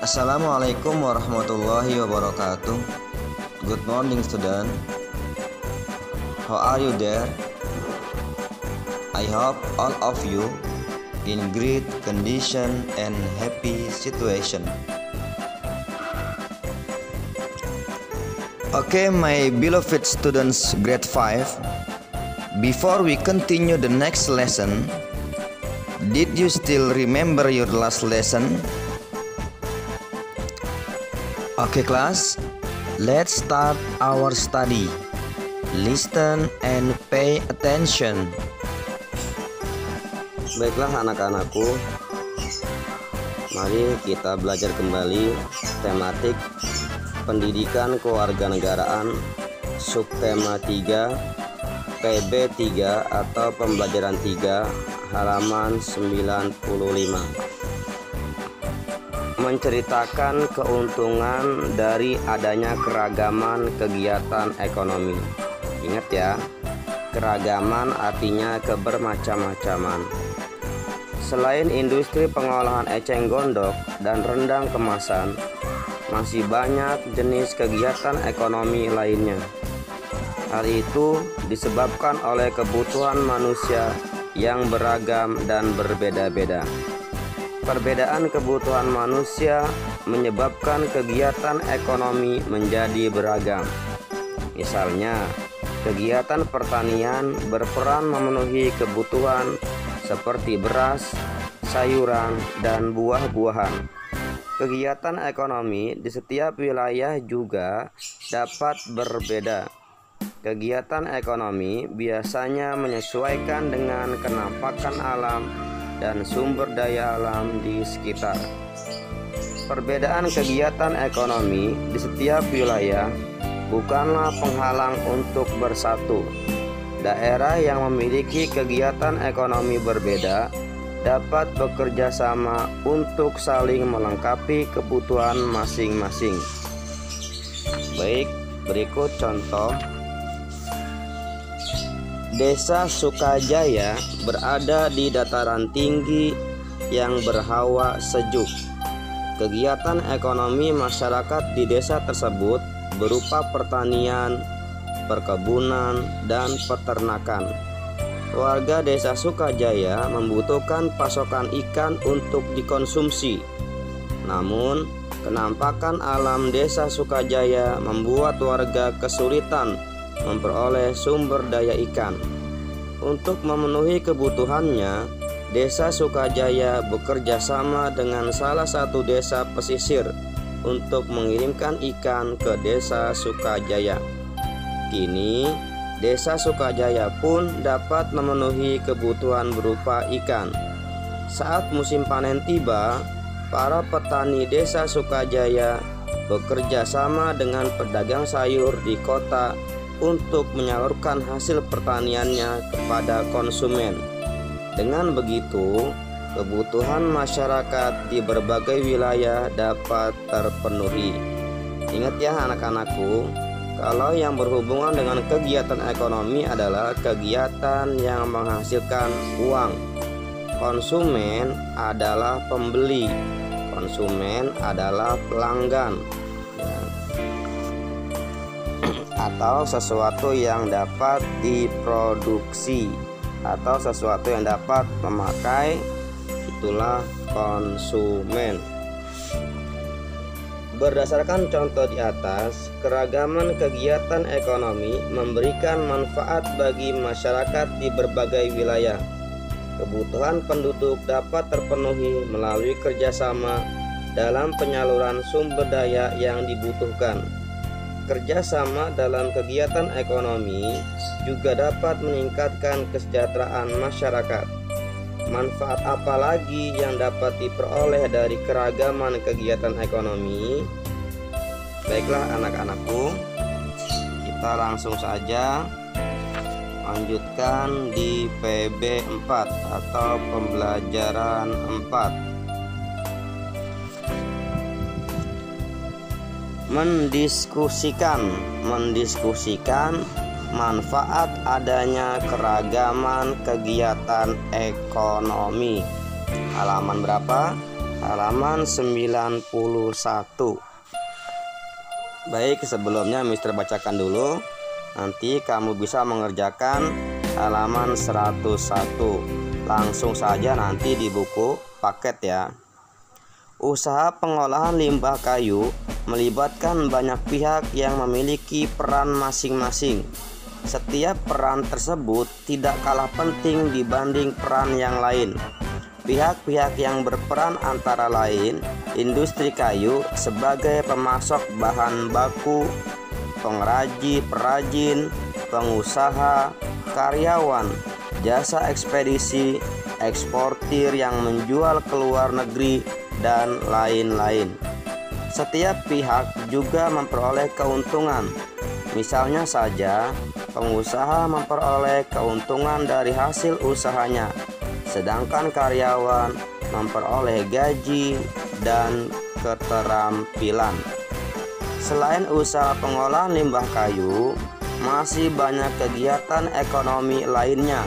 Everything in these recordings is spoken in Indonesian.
Assalamualaikum warahmatullahi wabarakatuh. Good morning, student. How are you there? I hope all of you in great condition and happy situation. Okay, my beloved students, grade 5. Before we continue the next lesson, did you still remember your last lesson? Okay, class, let's start our study. Listen and pay attention. Baiklah anak-anakku, mari kita belajar kembali tematik pendidikan kewarganegaraan subtema 3 PB 3 atau pembelajaran 3 halaman 95. Menceritakan keuntungan dari adanya keragaman kegiatan ekonomi. Ingat ya, keragaman artinya kebermacam-macaman. Selain industri pengolahan eceng gondok dan rendang kemasan, masih banyak jenis kegiatan ekonomi lainnya. Hal itu disebabkan oleh kebutuhan manusia yang beragam dan berbeda-beda. Perbedaan kebutuhan manusia menyebabkan kegiatan ekonomi menjadi beragam. Misalnya, kegiatan pertanian berperan memenuhi kebutuhan seperti beras, sayuran, dan buah-buahan. Kegiatan ekonomi di setiap wilayah juga dapat berbeda. Kegiatan ekonomi biasanya menyesuaikan dengan kenampakan alam dan sumber daya alam di sekitar. Perbedaan kegiatan ekonomi di setiap wilayah bukanlah penghalang untuk bersatu. Daerah yang memiliki kegiatan ekonomi berbeda dapat bekerja sama untuk saling melengkapi kebutuhan masing-masing. Baik, berikut contoh. Desa Sukajaya berada di dataran tinggi yang berhawa sejuk. Kegiatan ekonomi masyarakat di desa tersebut berupa pertanian, perkebunan, dan peternakan. Warga desa Sukajaya membutuhkan pasokan ikan untuk dikonsumsi. Namun, kenampakan alam desa Sukajaya membuat warga kesulitan memperoleh sumber daya ikan. Untuk memenuhi kebutuhannya, desa Sukajaya bekerja sama dengan salah satu desa pesisir untuk mengirimkan ikan ke desa Sukajaya. Kini, desa Sukajaya pun dapat memenuhi kebutuhan berupa ikan. Saat musim panen tiba, para petani desa Sukajaya bekerja sama dengan pedagang sayur di kota untuk menyalurkan hasil pertaniannya kepada konsumen. Dengan begitu, kebutuhan masyarakat di berbagai wilayah dapat terpenuhi. Ingat ya anak-anakku, kalau yang berhubungan dengan kegiatan ekonomi adalah kegiatan yang menghasilkan uang. Konsumen adalah pembeli, konsumen adalah pelanggan, atau sesuatu yang dapat diproduksi atau sesuatu yang dapat memakai, itulah konsumen. Berdasarkan contoh di atas, keragaman kegiatan ekonomi memberikan manfaat bagi masyarakat di berbagai wilayah. Kebutuhan penduduk dapat terpenuhi melalui kerjasama dalam penyaluran sumber daya yang dibutuhkan. Kerjasama dalam kegiatan ekonomi juga dapat meningkatkan kesejahteraan masyarakat. Manfaat apa lagi yang dapat diperoleh dari keragaman kegiatan ekonomi? Baiklah anak-anakku, kita langsung saja lanjutkan di PB 4 atau pembelajaran 4. Mendiskusikan manfaat adanya keragaman kegiatan ekonomi. Halaman berapa? halaman 91. Baik, sebelumnya Mister bacakan dulu, nanti kamu bisa mengerjakan halaman 101. Langsung saja nanti di buku paket ya. Usaha pengolahan limbah kayu melibatkan banyak pihak yang memiliki peran masing-masing. Setiap peran tersebut tidak kalah penting dibanding peran yang lain. Pihak-pihak yang berperan antara lain industri kayu sebagai pemasok bahan baku, perajin, pengusaha, karyawan, jasa ekspedisi, eksportir yang menjual ke luar negeri, dan lain-lain. Setiap pihak juga memperoleh keuntungan. Misalnya saja, pengusaha memperoleh keuntungan dari hasil usahanya, sedangkan karyawan memperoleh gaji dan keterampilan. Selain usaha pengolahan limbah kayu, masih banyak kegiatan ekonomi lainnya.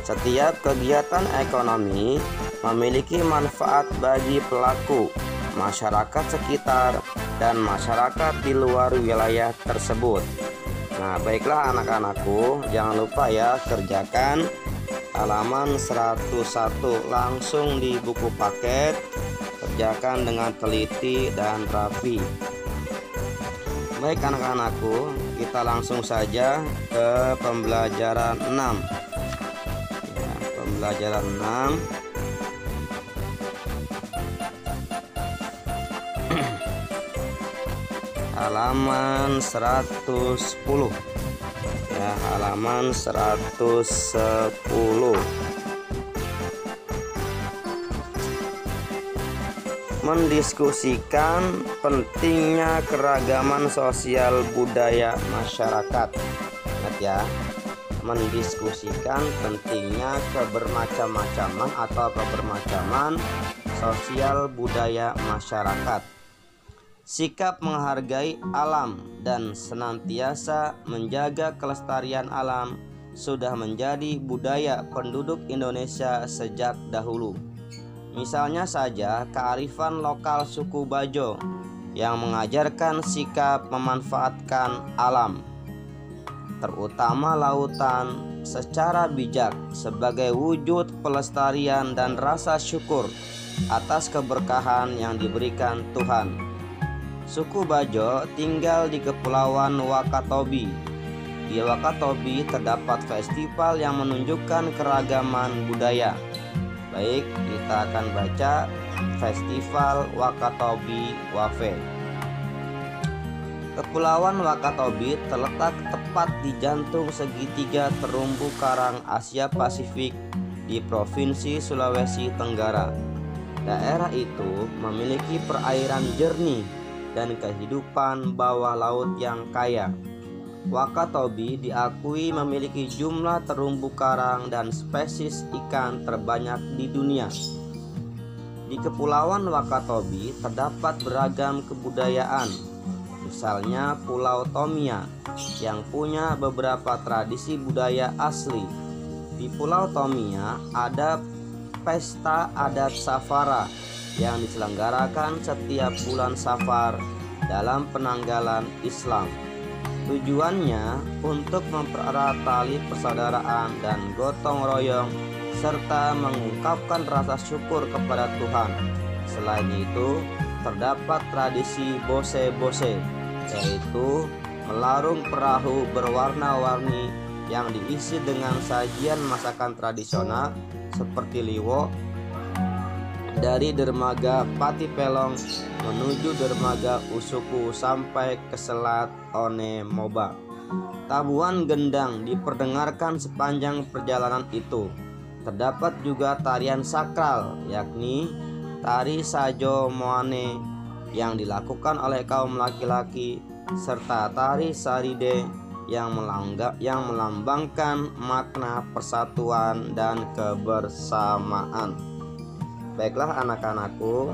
Setiap kegiatan ekonomi memiliki manfaat bagi pelaku, masyarakat sekitar, dan masyarakat di luar wilayah tersebut. Nah, baiklah anak-anakku, jangan lupa ya kerjakan halaman 101 langsung di buku paket. Kerjakan dengan teliti dan rapi. Baik anak-anakku, kita langsung saja ke pembelajaran 6 ya, pembelajaran 6. Halaman 110 ya, halaman 110. Mendiskusikan pentingnya keragaman sosial budaya masyarakat. Ingat ya, mendiskusikan pentingnya kebermacam-macaman atau kebermacamanan sosial budaya masyarakat. Sikap menghargai alam dan senantiasa menjaga kelestarian alam sudah menjadi budaya penduduk Indonesia sejak dahulu. Misalnya saja kearifan lokal suku Bajo yang mengajarkan sikap memanfaatkan alam, terutama lautan, secara bijak sebagai wujud pelestarian dan rasa syukur atas keberkahan yang diberikan Tuhan. Suku Bajo tinggal di Kepulauan Wakatobi. Di Wakatobi terdapat festival yang menunjukkan keragaman budaya. Baik, kita akan baca Festival Wakatobi Wafe. Kepulauan Wakatobi terletak tepat di jantung segitiga terumbu karang Asia Pasifik di Provinsi Sulawesi Tenggara. Daerah itu memiliki perairan jernih dan kehidupan bawah laut yang kaya. Wakatobi diakui memiliki jumlah terumbu karang dan spesies ikan terbanyak di dunia. Di Kepulauan Wakatobi terdapat beragam kebudayaan. Misalnya Pulau Tomia yang punya beberapa tradisi budaya asli. Di Pulau Tomia ada pesta adat Safara yang diselenggarakan setiap bulan Safar dalam penanggalan Islam. Tujuannya untuk mempererat tali persaudaraan dan gotong royong serta mengungkapkan rasa syukur kepada Tuhan. Selain itu, terdapat tradisi bose-bose, yaitu melarung perahu berwarna-warni yang diisi dengan sajian masakan tradisional seperti liwo dari dermaga Patipelong menuju dermaga Usuku sampai ke Selat Onemoba. Tabuhan gendang diperdengarkan sepanjang perjalanan itu. Terdapat juga tarian sakral, yakni tari Sajo Moane yang dilakukan oleh kaum laki-laki, serta tari Saride yang melambangkan makna persatuan dan kebersamaan. Baiklah anak-anakku,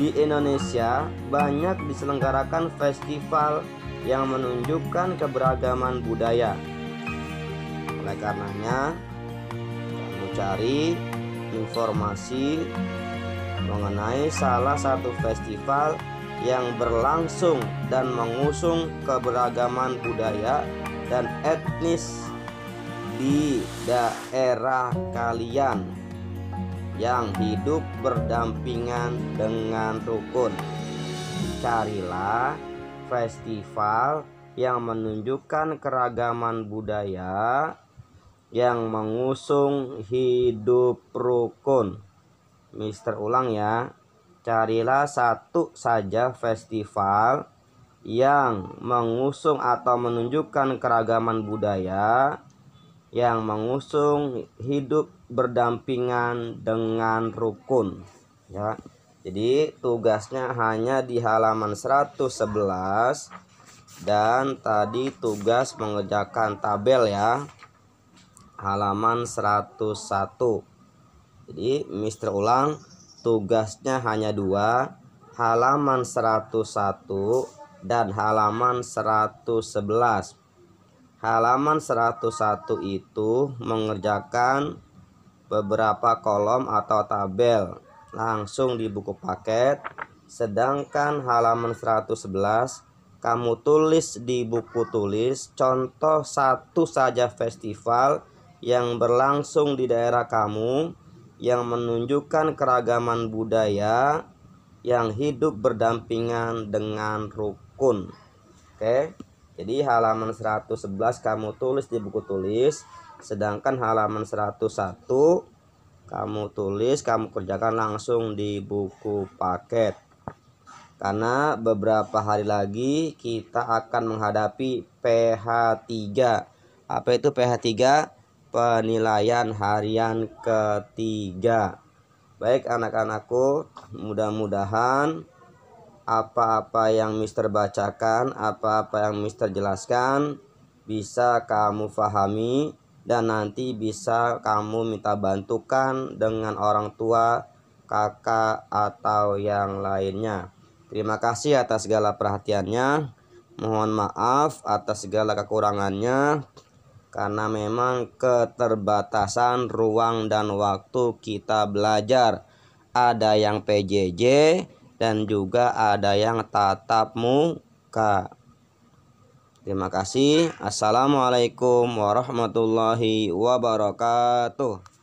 di Indonesia banyak diselenggarakan festival yang menunjukkan keberagaman budaya. Oleh karenanya, kamu cari informasi mengenai salah satu festival yang berlangsung dan mengusung keberagaman budaya dan etnis di daerah kalian yang hidup berdampingan dengan rukun. Carilah festival yang menunjukkan keragaman budaya yang mengusung hidup rukun. Mister ulang ya. Carilah satu saja festival yang mengusung atau menunjukkan keragaman budaya yang mengusung hidup berdampingan dengan rukun ya. Jadi tugasnya hanya di halaman 111 dan tadi tugas mengerjakan tabel ya, halaman 101. Jadi Mister ulang, tugasnya hanya 2, halaman 101 dan halaman 111. Halaman 101 itu mengerjakan beberapa kolom atau tabel langsung di buku paket, sedangkan halaman 111 kamu tulis di buku tulis contoh satu saja festival yang berlangsung di daerah kamu yang menunjukkan keragaman budaya yang hidup berdampingan dengan rukun. Oke, jadi halaman 111 kamu tulis di buku tulis, sedangkan halaman 101 kamu tulis, kamu kerjakan langsung di buku paket. Karena beberapa hari lagi kita akan menghadapi PH3. Apa itu PH3? Penilaian harian ketiga. Baik anak-anakku, mudah-mudahan apa-apa yang Mister bacakan, apa-apa yang Mister jelaskan bisa kamu pahami dan nanti bisa kamu minta bantukan dengan orang tua, kakak, atau yang lainnya. Terima kasih atas segala perhatiannya. Mohon maaf atas segala kekurangannya, karena memang keterbatasan ruang dan waktu kita belajar. Ada yang PJJ dan juga ada yang tatap muka. Terima kasih. Assalamualaikum warahmatullahi wabarakatuh.